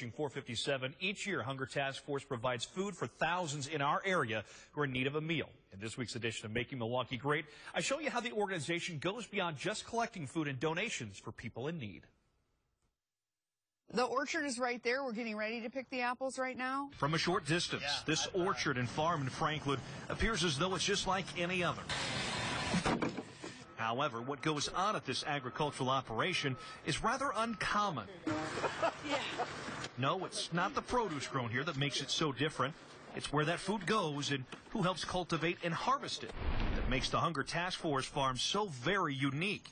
457. Each year, Hunger Task Force provides food for thousands in our area who are in need of a meal. In this week's edition of Making Milwaukee Great, I show you how the organization goes beyond just collecting food and donations for people in need. The orchard is right there. We're getting ready to pick the apples right now. From a short distance, this orchard and farm in Franklin appears as though it's just like any other. However, what goes on at this agricultural operation is rather uncommon. No, it's not the produce grown here that makes it so different. It's where that food goes and who helps cultivate and harvest it that makes the Hunger Task Force farm so very unique.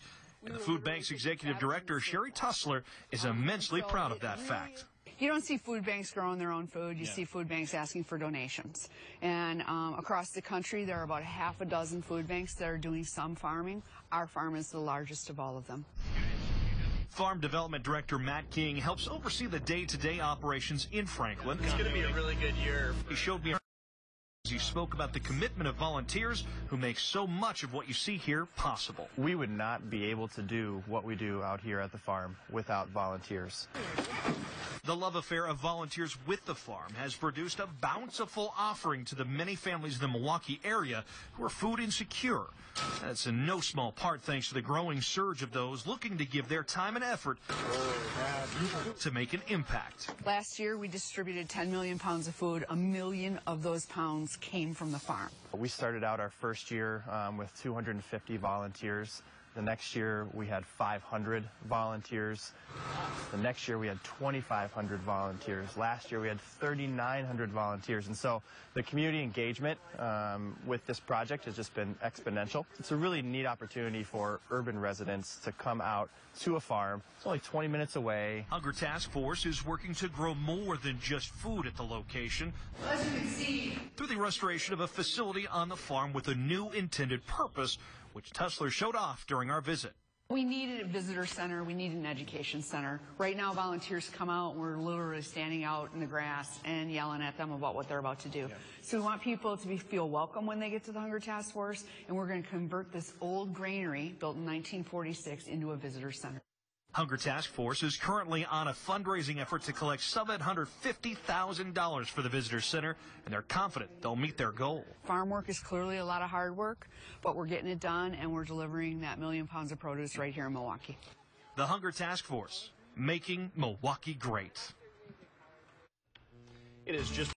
And the food bank's executive director, Sherry Tussler, is immensely proud of that fact. You don't see food banks growing their own food. You see food banks asking for donations. And across the country, there are about half a dozen food banks that are doing some farming. Our farm is the largest of all of them. Farm Development Director Matt King helps oversee the day-to-day operations in Franklin. It's going to be a really good year. He showed me as he spoke about the commitment of volunteers who make so much of what you see here possible. We would not be able to do what we do out here at the farm without volunteers. The love affair of volunteers with the farm has produced a bountiful offering to the many families in the Milwaukee area who are food insecure. That's in no small part thanks to the growing surge of those looking to give their time and effort to make an impact. Last year, we distributed 10 million pounds of food. 1 million of those pounds came from the farm. We started out our first year with 250 volunteers. The next year, we had 500 volunteers. The next year, we had 2,500 volunteers. Last year, we had 3,900 volunteers. And so the community engagement with this project has just been exponential. It's a really neat opportunity for urban residents to come out to a farm. It's only 20 minutes away. Hunger Task Force is working to grow more than just food at the location. As you can see, through the restoration of a facility on the farm with a new intended purpose, which Tussler showed off during our visit. We needed a visitor center. We need an education center. Right now, volunteers come out, and we're literally standing out in the grass and yelling at them about what they're about to do. So we want people to feel welcome when they get to the Hunger Task Force, and we're going to convert this old granary built in 1946 into a visitor center. Hunger Task Force is currently on a fundraising effort to collect $750,000 for the visitor center, and they're confident they'll meet their goal. Farm work is clearly a lot of hard work, but we're getting it done, and we're delivering that 1 million pounds of produce right here in Milwaukee. The Hunger Task Force, making Milwaukee great. It is just